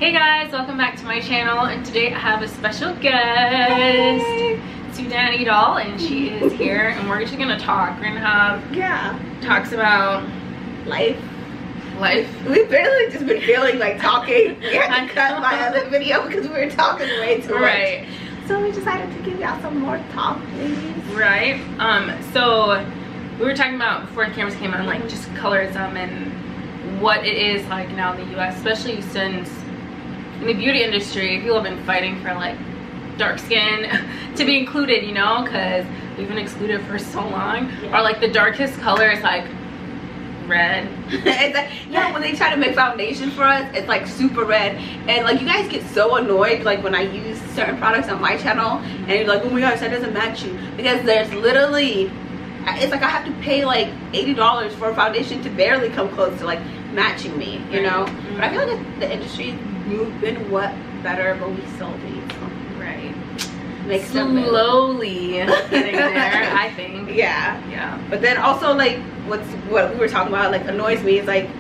Hey guys, welcome back to my channel, and today I have a special guest, Sudani doll, and she is here, and we're just gonna talk. We're gonna have talks about life. We've barely just been feeling like talking. We had to cut my other video because we were talking way too much. So we decided to give y'all some more talk, ladies. Right. So we were talking about before the cameras came on, like just colorism and what it is like now in the US, especially since in the beauty industry people have been fighting for like dark skin to be included, you know, because we've been excluded for so long. Or like the darkest color is like red. It's like, yeah, when they try to make foundation for us, it's like super red, and like you guys get so annoyed like when I use certain products on my channel and you're like, oh my gosh, that doesn't match you, because there's literally, it's like I have to pay like $80 for a foundation to barely come close to like matching me, you know. But I feel like the industry's been what better, but we still need some. Right. Make slowly getting there, I think. Yeah. But then also like what we were talking about like annoys me is like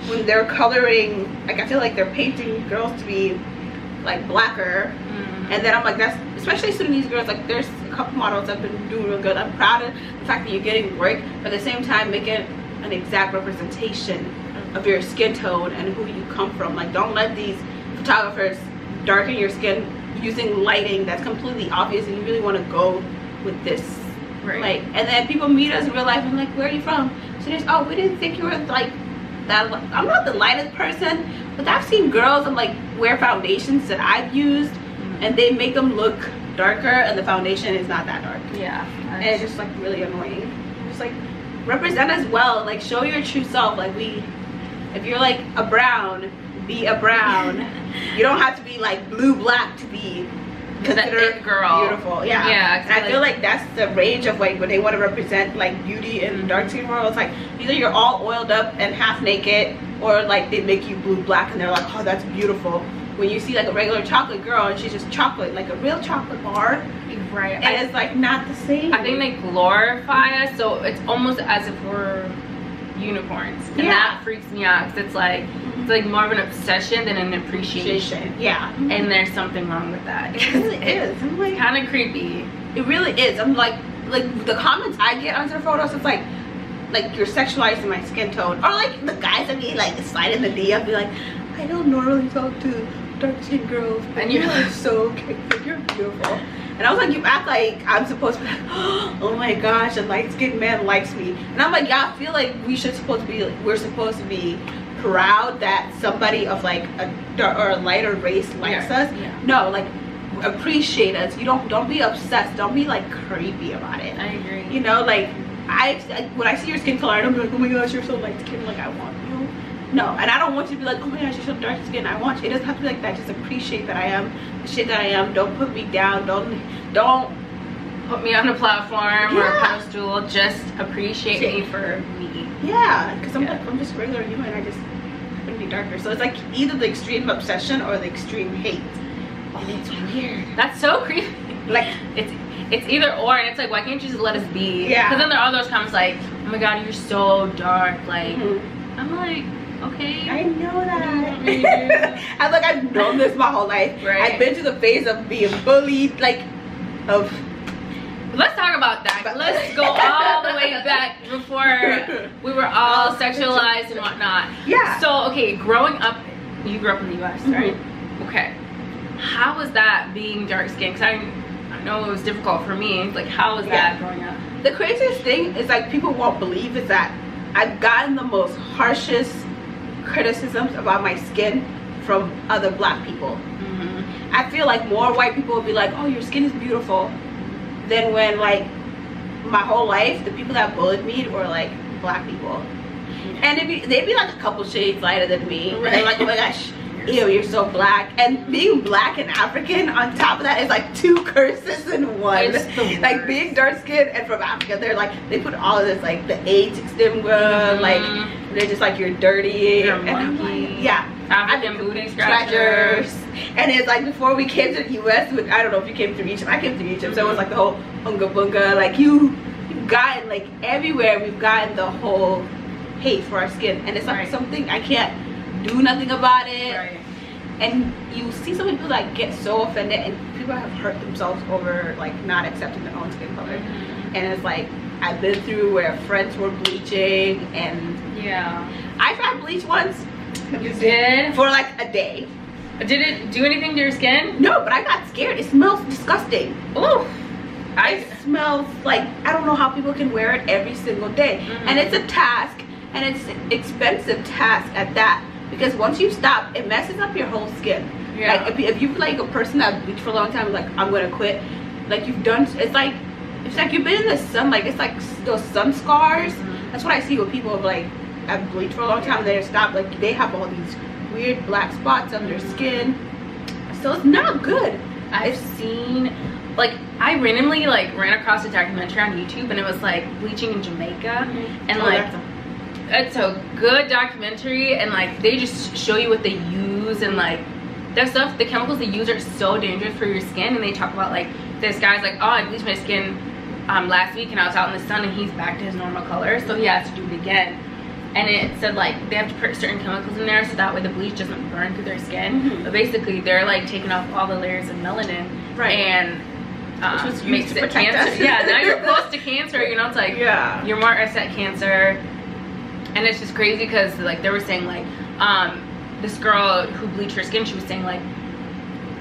when they're coloring, like I feel like they're painting girls to be like blacker, and then I'm like, that's especially Sudanese girls, like there's a couple models that have been doing real good. I'm proud of the fact that you're getting work, but at the same time make it an exact representation of your skin tone and who you come from. Like don't let these photographers darken your skin using lighting that's completely obvious and you really want to go with this. Like, and then people meet us in real life and like, where are you from? So there's, oh, we didn't think you were like that. I'm not the lightest person, but I've seen girls and like wear foundations that I've used and they make them look darker and the foundation is not that dark. And it's just like really annoying. Just like represent as well, like show your true self. Like if you're like a brown, be a brown. You don't have to be like blue black to be considered girl beautiful. And I feel like that's the range of like when they want to represent like beauty in dark skin world. It's like either you're all oiled up and half naked, or like they make you blue black and they're like, oh, that's beautiful. When you see like a regular chocolate girl and she's just chocolate, like a real chocolate bar, and it's like not the same. I think they glorify us, so it's almost as if we're unicorns, and that freaks me out because it's like more of an obsession than an appreciation. And there's something wrong with that. It really is. I'm like, kind of creepy. It really is. I'm like the comments I get on their photos, it's like you're sexualizing my skin tone, or like the guys that be like sliding the DM, be like, I don't normally talk to dark skinned girls, and you're like so cute, like you're beautiful. And I was like, you act like I'm supposed to be like, oh my gosh, a light-skinned man likes me. And I'm like, yeah, I feel like we're supposed to be proud that somebody of like a lighter race likes us. No, like appreciate us. You don't be obsessed. Don't be like creepy about it. I agree. You know, like when I see your skin color, I'm like, oh my gosh, you're so light skinned. Like I want you. No, and I don't want you to be like, oh my gosh, you're so dark skinned. I want you. It doesn't have to be like that. Just appreciate that I am the shit that I am. Don't put me down. Don't put me on a platform or a pedestal. Just appreciate me for me. Because I'm just a regular human. I just happen to be darker. So it's like either the extreme obsession or the extreme hate. And it's weird. That's so creepy. Like it's either or, and it's like, why can't you just let us be? Because then there are those comments like, oh my god, you're so dark. Like I'm like, okay, I know that. I'm like, I've known this my whole life. I've been to the phase of being bullied, like let's talk about that. But let's go all the way back before we were all sexualized and whatnot. So okay, growing up, you grew up in the US, right? Okay, how was that being dark skinned? Because I know it was difficult for me. Like, how was that growing up? The craziest thing is like people won't believe is that I've gotten the most harshest criticisms about my skin from other black people. I feel like more white people will be like, oh, your skin is beautiful, than when like my whole life the people that bullied me were like black people. And they'd be like a couple shades lighter than me, and they're like, oh my gosh, ew, you're so black. And being black and African on top of that is like two curses in one. Like being dark skinned and from Africa, they're like, they put all of this like the AIDS stigma, like they're just like, you're dirty, you're a monkey. African booty scratchers. And it's like before we came to the US, I don't know if you came through Egypt, I came through Egypt, so it was like the whole unga bunga, like you've gotten like everywhere, we've gotten the whole hate for our skin, and it's like something I can't do nothing about it. and you see so many people that get so offended, and people have hurt themselves over like not accepting their own skin color. And it's like, I've been through where friends were bleaching, and I tried bleach once. You did? For like a day. Did it do anything to your skin? No, but I got scared. It smells disgusting. Ooh. It smells like, I don't know how people can wear it every single day. And it's a task, and it's an expensive task at that, because once you stop, it messes up your whole skin. Like if you like a person that bleached for a long time, like I'm gonna quit, like you've done, it's like you've been in the sun, like it's like those sun scars. That's what I see with people like have bleached for a long time, they stop, like they have all these weird black spots on their skin, so it's not good. I've seen, like, I randomly like ran across a documentary on YouTube, and it was like bleaching in Jamaica, and like it's a good documentary, and like they just show you what they use, and like that stuff, the chemicals they use are so dangerous for your skin. And they talk about like this guy's like, oh, I bleached my skin last week and I was out in the sun, and he's back to his normal color, so he has to do it again. And it said like they have to put certain chemicals in there so that way the bleach doesn't burn through their skin. But basically they're like taking off all the layers of melanin, and which makes it cancer. Now you're close to cancer, you know. It's like you're more at cancer. And it's just crazy because like they were saying like this girl who bleached her skin, she was saying like,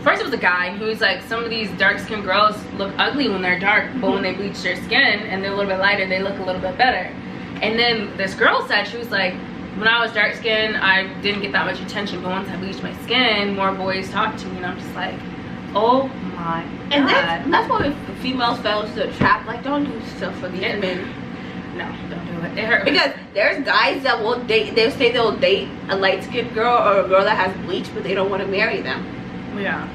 first it was a guy who was like, some of these dark skinned girls look ugly when they're dark, but when they bleach their skin and they're a little bit lighter, they look a little bit better. And then this girl said, she was like, when I was dark skinned, I didn't get that much attention, but once I bleached my skin, more boys talked to me. And I'm just like, oh my god. And that's why females fell into the trap. Like, don't do stuff for these men. No, don't do it. It hurt. Because there's guys that will date, they'll say they'll date a light-skinned girl or a girl that has bleach, but they don't want to marry them. Yeah,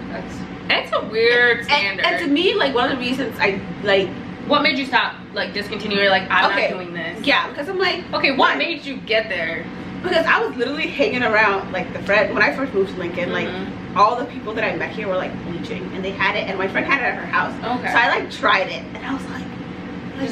it's a weird standard. And to me, like, one of the reasons I like, what made you stop, like, discontinue, like, I'm not doing this? Yeah, because I'm like, okay, what made you get there? Because I was literally hanging around, like, the friend, when I first moved to Lincoln, like, all the people that I met here were, like, bleaching, and they had it, and my friend had it at her house. So I, like, tried it, and I was like,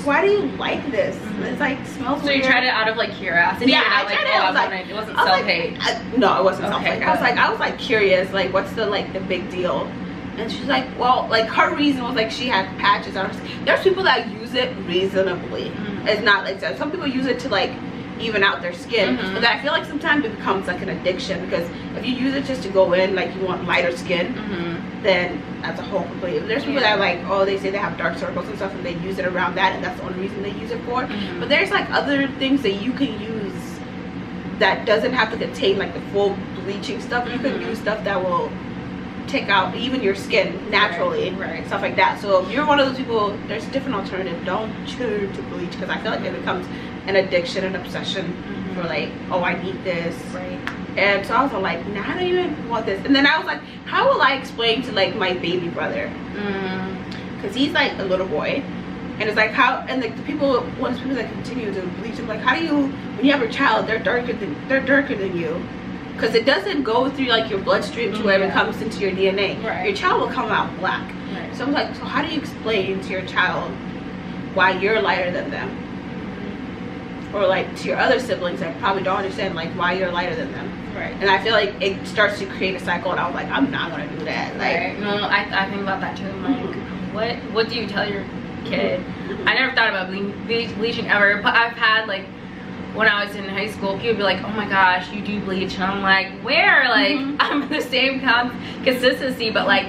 why do you like this? It's like, smells weird. So you tried it out of, like, curiosity? Yeah, I tried it. It wasn't self-hate? No, it wasn't self-hate. I was like curious, like, what's the, like, the big deal? And she's like, well, like, her reason was like she had patches on her skin. There's people that use it reasonably. It's not like that. Some people use it to, like, even out their skin. But I feel like sometimes it becomes like an addiction, because if you use it just to go in, like, you want lighter skin, then that's a whole complete. There's people that, like, oh, they say they have dark circles and stuff, and they use it around that, and that's the only reason they use it for. But there's, like, other things that you can use that doesn't have to contain, like, the full bleaching stuff. You can use stuff that will take out even your skin naturally, stuff like that. So if you're one of those people, there's a different alternative. Don't turn to bleach, because I feel like it becomes an addiction, an obsession for, like, oh, I need this. And so I was like, nah, I don't even want this. And then I was like, how will I explain to, like, my baby brother? Because he's, like, a little boy. And it's like, how, and like the people, one of the people that continue to bleach, I'm like, how do you, when you have a child, they're darker than you. Because it doesn't go through, like, your bloodstream to where it comes into your DNA. Your child will come out black. So I'm like, so how do you explain to your child why you're lighter than them? Or, like, to your other siblings that probably don't understand, like, why you're lighter than them. And I feel like it starts to create a cycle, and I was like, I'm not gonna do that. Like, no, I think about that too. I'm like, what do you tell your kid? I never thought about bleaching ever, but I've had, like, when I was in high school, people would be like, oh my gosh, you do bleach, and I'm like, where? Like, I'm the same consistency, but, like,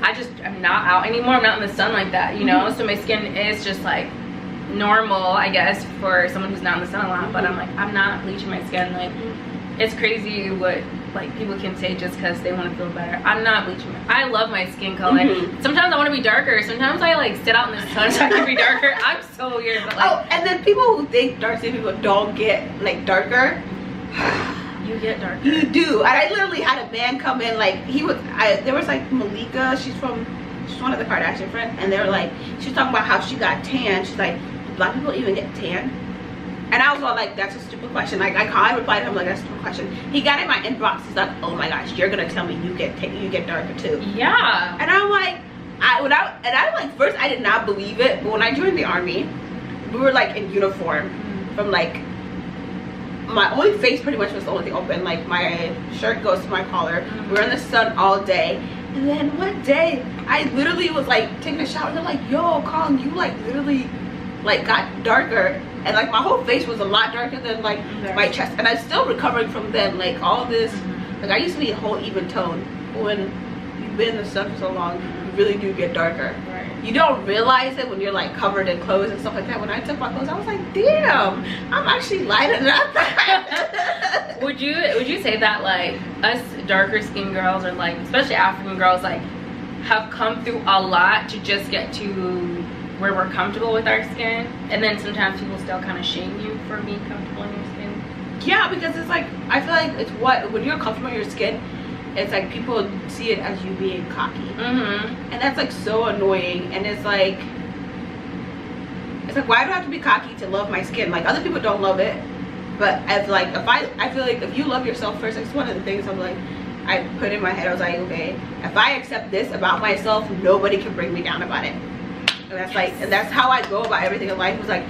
I'm not out anymore. I'm not in the sun like that, you know. So my skin is just, like, normal, I guess, for someone who's not in the sun a lot. But I'm like, I'm not bleaching my skin. Like, it's crazy what, like, people can say just because they want to feel better. I'm not bleaching. I love my skin color. Sometimes I want to be darker. Sometimes I, like, sit out in the sun so I can be darker. I'm so weird, but, like, oh, and then people who think dark skin people don't get, like, darker. You get darker. You do. And I literally had a man come in, like, there was, like, Malika, she's one of the Kardashian friends, and they were like, she was talking about how she got tan. She's like, do black people even get tan? And I was all like, that's a stupid question. Like, I replied to him like, that's a stupid question. He got in my inbox. He's like, oh my gosh, you're gonna tell me you get darker too? Yeah. And I'm like, like, first I did not believe it, but when I joined the army, we were, like, in uniform from, like, my only face pretty much was the only thing open. Like my shirt goes to my collar. We're in the sun all day. And then one day I literally was like taking a shower and they're like, yo Kong, you like literally like got darker. And like my whole face was a lot darker than like my chest. And I'm still recovering from then. Like all this, like I used to be a whole even tone. When you've been in the sun for so long, you really do get darker. Right. You don't realize it when you're like covered in clothes and stuff like that. When I took my clothes, I was like, damn, I'm actually lighter up. Would you say that like us darker skinned girls, or like especially African girls, like have come through a lot to just get to where we're comfortable with our skin, and then sometimes people still kind of shame you for being comfortable in your skin? Yeah, because it's like, I feel like it's when you're comfortable in your skin, it's like people see it as you being cocky, and that's like so annoying. And it's like why do I have to be cocky to love my skin? Like other people don't love it, but as like I feel like if you love yourself first, it's one of the things I'm like, I put in my head. I was like, okay, if I accept this about myself, nobody can bring me down about it. And that's like, and that's how I go about everything in life. It's like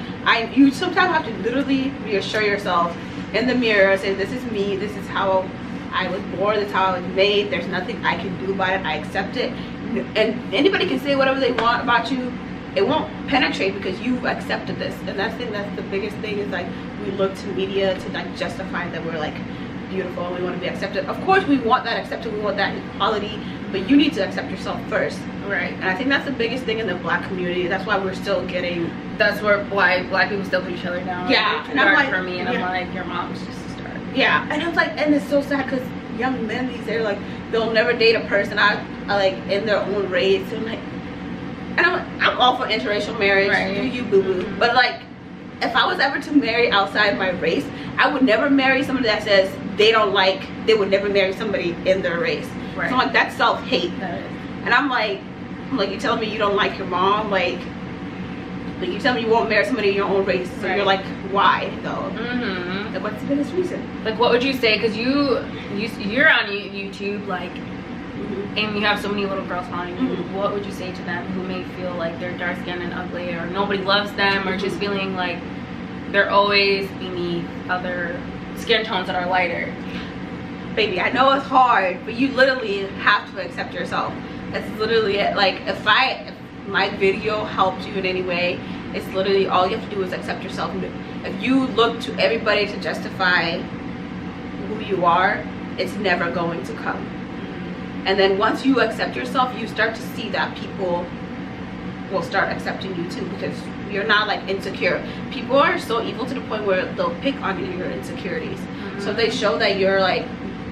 you sometimes have to literally reassure yourself in the mirror, say, this is me, this is how I was born, this is how I was made, there's nothing I can do about it, I accept it. And anybody can say whatever they want about you, it won't penetrate because you've accepted this. And that's the biggest thing, is like we look to media to like justify that we're like beautiful and we want to be accepted. Of course we want that accepted, we want that equality, but you need to accept yourself first. Right. And I think that's the biggest thing in the black community. That's why we're still getting, why black people still put each other down. Yeah. And I'm like, for me, and I'm like, your mom's just a start. Yeah. And I'm like, and it's so sad because young men these days, like, they'll never date a person I like in their own race. And like, and I'm all for interracial marriage. Right. Do you, boo boo? But like, if I was ever to marry outside my race, I would never marry somebody that says they would never marry somebody in their race. Right. So I'm like, that's self-hate. And I'm like, you telling me you don't like your mom? Like you tell me you won't marry somebody in your own race. So you're like, why though? Like, what's the biggest reason? Like, what would you say? Because you're on YouTube, like, and you have so many little girls following you. What would you say to them who may feel like they're dark skinned and ugly, or nobody loves them, or just feeling like they're always beneath other skin tones that are lighter? Baby, I know it's hard, but you literally have to accept yourself. That's literally it. Like, if my video helped you in any way, it's literally all you have to do is accept yourself. If you look to everybody to justify who you are, it's never going to come. And then once you accept yourself, you start to see that people will start accepting you too, because you're not like insecure. People are so evil to the point where they'll pick on your insecurities. So if they show that you're like,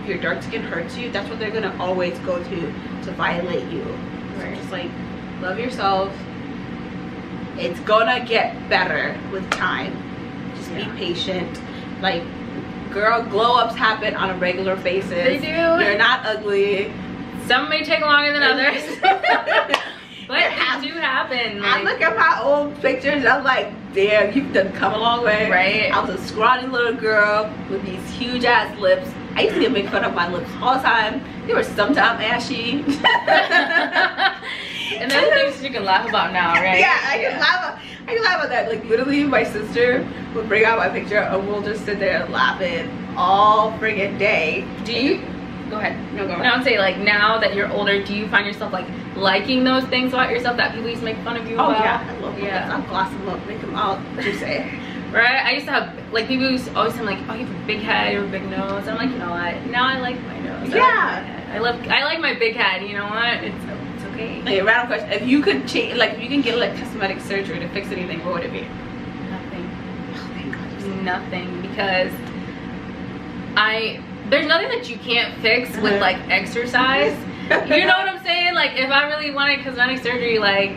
your dark skin hurts you, that's what they're gonna always go to violate you. Right. So just like, love yourself. It's gonna get better with time. Just be patient. Like, girl, glow ups happen on a regular basis. They do. You're not ugly. Some may take longer than others. But they do happen. Like, I look at my old pictures, I'm like, damn, you've done come a long way. Right. I was a scrawny little girl with these huge ass lips. I used to get make fun of my lips all the time. They were sometimes ashy. And then things you can laugh about now, right? Yeah, I can laugh about that. Like, literally, my sister would bring out my picture and we'll just sit there laughing all friggin' day. Do you? Go ahead. No, go ahead. I would say, like, now that you're older, do you find yourself like liking those things about yourself that people used to make fun of you about? Oh yeah, I love them. I'll gloss them up, make them out. What you say? Right? I used to have, like, people used to always say, like, oh, you have a big head, you have a big nose. I'm like, you know what? Now I like my nose. Yeah. I like my big head. You know what? It's okay. Okay, random question. If you could change, like, if you can get like cosmetic surgery to fix anything, what would it be? Nothing. Oh, thank God. Nothing, because there's nothing that you can't fix with like exercise. You know what I'm saying? Like, if I really wanted cosmetic surgery, like,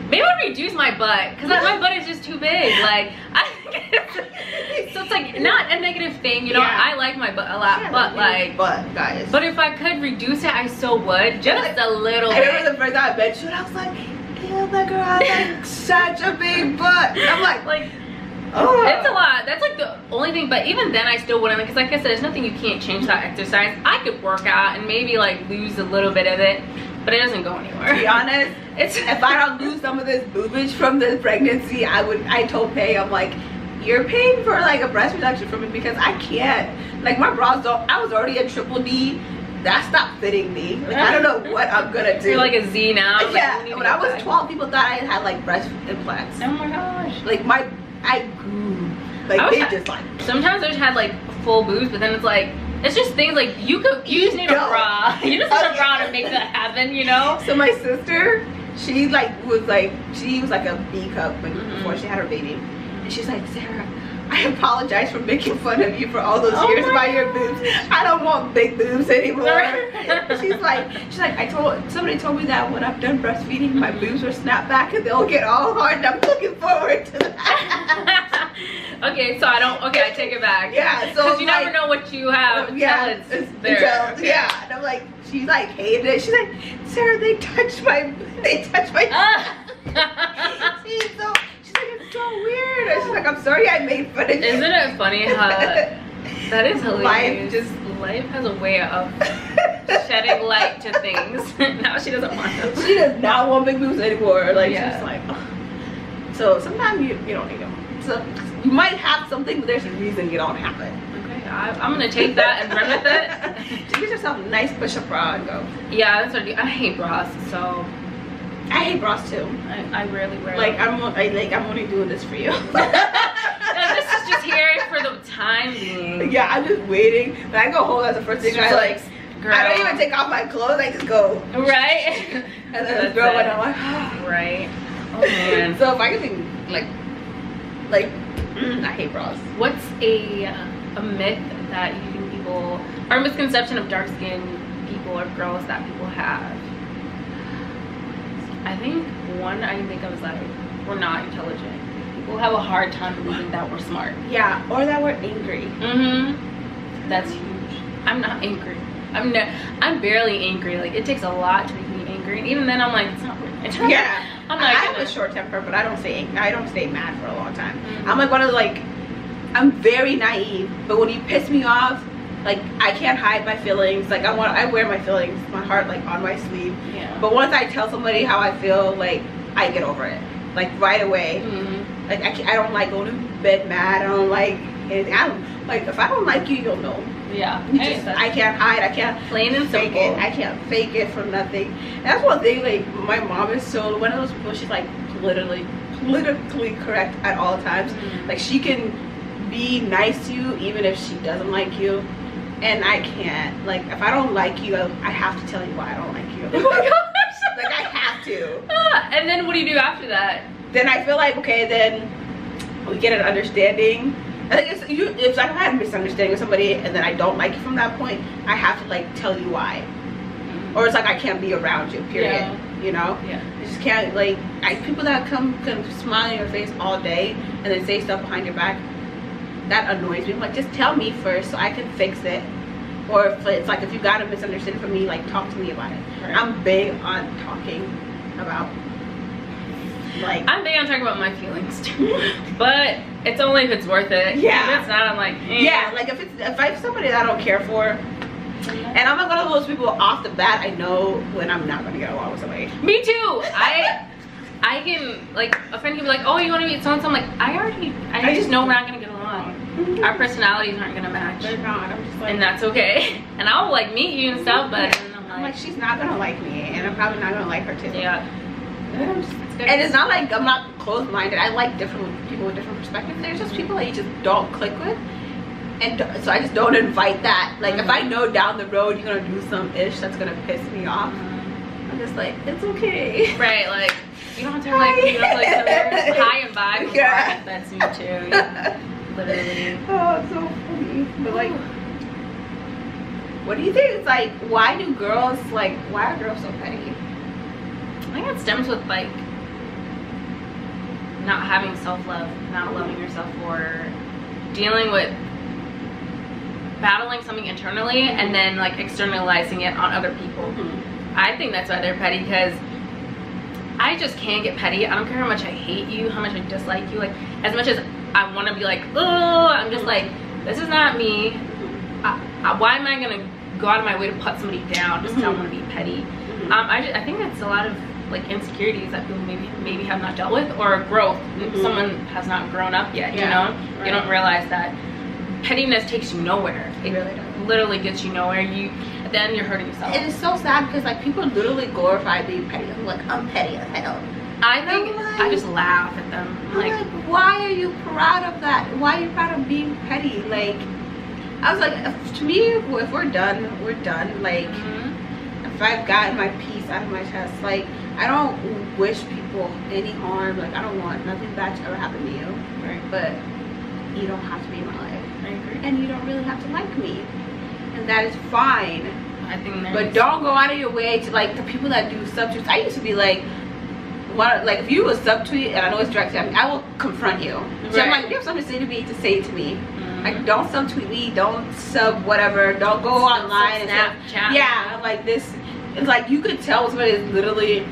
maybe I'd reduce my butt, because my butt is just too big. Like, so it's like not a negative thing, you know. Yeah. I like my butt a lot, but like, guys. But if I could reduce it, I so would, just a little bit. I remember the first time I met you, and I was like, "Ew, that girl has like such a big butt." And I'm like, oh, it's a lot. That's like the only thing. But even then, I still wouldn't, because like I said, there's nothing you can't change that exercise. I could work out and maybe like lose a little bit of it, but it doesn't go anywhere. To be honest, if I don't lose some of this boobage from this pregnancy, I told Pei, I'm like, you're paying for like a breast reduction for me because I can't. Like my bras don't. I was already a triple D. That's not fitting me. Like I don't know what I'm gonna do. You're like a Z now. Yeah. Like, when I was 12, people thought I had like breast implants. Oh my gosh. Like I grew. Like they just like. Sometimes I just had like full boobs, but then it's like. It's just things like you just need a bra. You just need a bra to make that happen, you know? So my sister, she was like a B cup before she had her baby. And she's like, Sarah, I apologize for making fun of you for all those years about your boobs. I don't want big boobs anymore. she's like, somebody told me that when I'm done breastfeeding, my boobs will snap back and they'll get all hard, and I'm looking forward to that. Okay, so I take it back. Yeah, so because you never know what you have. Yeah, it's there. Okay. Yeah, and I'm like, she's like hated it. She's like, Sarah, they touched my. She's like, it's so weird. And she's like, I'm sorry I made fun of you. Isn't it funny how that is hilarious? Life has a way of shedding light to things. Now she doesn't want them. She does not want big boobs anymore. Like she's like, oh. So sometimes you don't need them. So you might have something, but there's a reason you don't have it. Okay, I'm gonna take that and run with it. Just get yourself a nice push-up bra and go. Yeah, that's what I do. I hate bras, so I hate bras too. I rarely wear them. I'm only doing this for you. No, this is just here for the time being. Yeah, I'm just waiting. When I go home, that's the first thing I like. Girl. I don't even take off my clothes. I just go. Right. And then the girl went, I'm like, oh. Right. Oh man. So if I can think I hate bras. What's a myth that you think people, or a misconception of dark skinned people or girls that people have? I think one I can think of is like we're not intelligent. People have a hard time believing that we're smart. Yeah, or that we're angry. That's huge. I'm not angry. I'm barely angry. Like it takes a lot to make me angry, and even then I'm like, it's not weird. Yeah. I have a short temper, but I don't stay mad for a long time. I'm like one of the I'm very naive, but when you piss me off, like I can't hide my feelings. Like I wear my feelings, my heart like on my sleeve. Yeah. But once I tell somebody how I feel, like I get over it, like right away. Like I don't like going to bed mad. I don't like anything. I don't like if I don't like you, you'll know. Yeah. I can't hide. I can't plain and fake simple. it. I can't fake it for nothing. And that's one thing. Like my mom is so one of those people. She's like politically correct at all times. Like she can be nice to you even if she doesn't like you, and I can't. Like if I don't like you, I have to tell you why I don't like you. Oh my gosh. Like I have to. And then what do you do after that? Then I feel like okay, then we get an understanding. I think if I had a misunderstanding with somebody and then I don't like you from that point, I have to like tell you why, or it's like I can't be around you. Period. Yeah. You know. Yeah. I just can't like people that can smile in your face all day and then say stuff behind your back. That annoys me. I'm like, just tell me first so I can fix it. Or if it's like if you got a misunderstanding from me, like talk to me about it. Right. I'm big on talking about. Like I'm big on talking about my feelings too, but it's only if it's worth it. Yeah. If it's not, I'm like, yeah. Like if I'm somebody that I don't care for, and I'm like one of those people off the bat, I know when I'm not gonna get along with somebody. Me too. I can like a friend can be like, oh, you want to meet so-and-so? I'm like, I just know we're not gonna get along. Our personalities aren't gonna match. They're not. I'm just like, and that's okay. And I'll like meet you and stuff, but I'm like she's not gonna like me, and I'm probably not gonna like her too. Yeah. And it's not like I'm not closed-minded. I like different people with different perspectives. There's just people that you just don't click with, and so I just don't invite that. Like if I know down the road you're gonna do some ish that's gonna piss me off, I'm just like, it's okay. Right, like you don't have to like hi and bye before that's me too. Yeah. Literally. Oh, it's so funny. But like, what do you think? It's like, why are girls so petty? I think it stems with like not having self-love, not loving yourself, or dealing with battling something internally and then like externalizing it on other people. I think that's why they're petty, because I just can't get petty. I don't care how much I hate you, how much I dislike you. Like as much as I want to be like, oh, I'm just like, this is not me. Why am I gonna go out of my way to put somebody down just because I want to be petty? I think that's a lot of like insecurities that people maybe have not dealt with, or growth. Someone has not grown up yet, you know? Right. You don't realize that pettiness takes you nowhere. It really does. Literally gets you nowhere. At the end, you're hurting yourself. It is so sad because like people literally glorify being petty. I'm like, I'm petty as hell. I think I just laugh at them. Like, why are you proud of that? Why are you proud of being petty? Like, I was like, to me, if we're done, we're done. Like, if I've gotten my piece out of my chest, like, I don't wish people any harm. Like, I don't want nothing bad to ever happen to you. Right. But you don't have to be in my life. I agree. And you don't really have to like me. And that is fine. I think but don't go out of your way to, like, the people that do subtweets. I used to be like, like if you was subtweet and I know it's directed at me, I will confront you. So I'm like, if you have something to say to me, to me. Like, don't subtweet me, don't sub whatever, don't go online and Snapchat. Yeah, like this. It's like you could tell somebody is literally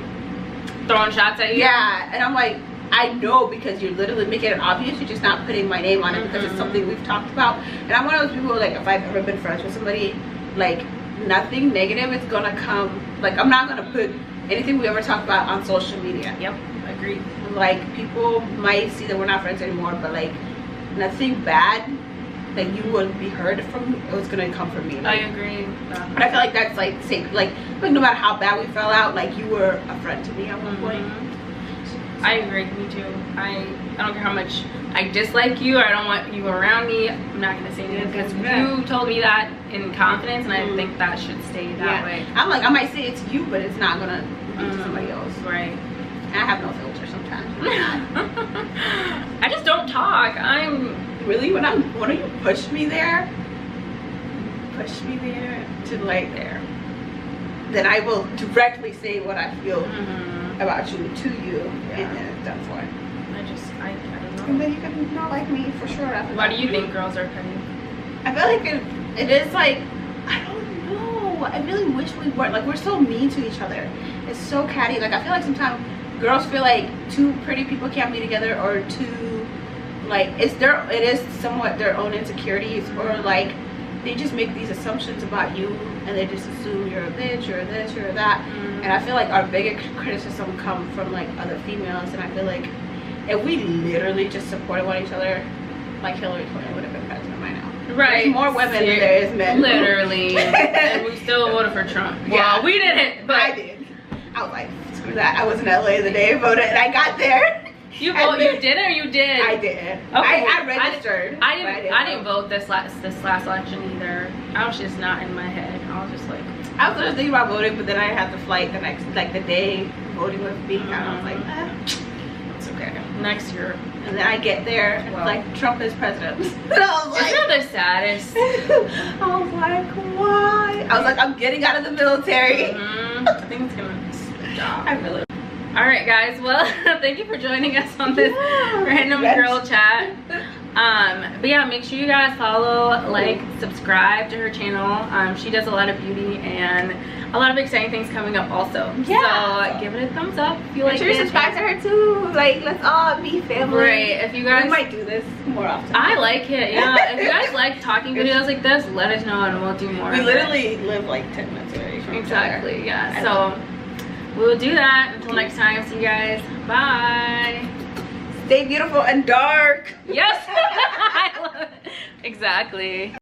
throwing shots at you. Yeah, and I'm like, I know, because you're literally making it obvious. You're just not putting my name on it because it's something we've talked about. And I'm one of those people, like, if I've ever been friends with somebody, like, nothing negative is gonna come. Like, I'm not gonna put anything we ever talk about on social media. Yep, agreed. Like, people might see that we're not friends anymore, but like, nothing bad that you wouldn't be heard from, it was gonna come from me. Like, I agree. but I feel like that's like safe. Like no matter how bad we fell out, like, you were a friend to me at one point. I agree, me too. I don't care how much I dislike you or I don't want you around me, I'm not gonna say anything, because you told me that in confidence, and I think that should stay that way. I'm like, I might say it to you, but it's not gonna be to somebody else. Right. And I have no filter sometimes. I just don't talk. I'm really, when you push me there to like there, then I will directly say what I feel about you to you, and then it's done for. I don't know. And then you can not like me for sure after Why that. do you think girls are petty? I feel like it is like, I don't know. I really wish we weren't. Like, we're so mean to each other. It's so catty. Like, I feel like sometimes girls feel like two pretty people can't be together, or two, like, it is somewhat their own insecurities, or like they just make these assumptions about you, and they just assume you're a bitch, you're this, you're that. And I feel like our biggest criticism comes from like other females, and I feel like if we literally just supported one each other, like Hillary Clinton would have been president by now. Right. There's more women than there is men. Literally. And we still voted for Trump. Well, we didn't, but I did. I was like, screw that. I was in LA the day I voted, and I got there. You did or you did? I did. Okay. I registered. I didn't vote this last election either. I was just not in my head. I was just like, I was just thinking about voting, but then I had the flight the next, like the day voting was being out. I was like, it's okay. Next year. And then I get there, and it's like, Trump is president. And I was like, isn't that the saddest? I was like, why? I was like, I'm getting out of the military. I think it's gonna stop. I really. All right, guys. Well, thank you for joining us on this random girl chat. But yeah, make sure you guys follow, like, subscribe to her channel. She does a lot of beauty and a lot of exciting things coming up also. Yeah. So give it a thumbs up if you like it. Make sure you subscribe to her too. Like, let's all be family. Right. If you guys, we might do this more often. I like it. Yeah. If you guys like talking videos like this, let us know and we'll do more. We literally live like 10 minutes away from each other. Exactly. Yeah. So we'll do that. Until next time. See you guys. Bye. Stay beautiful and dark. Yes. I love it. Exactly.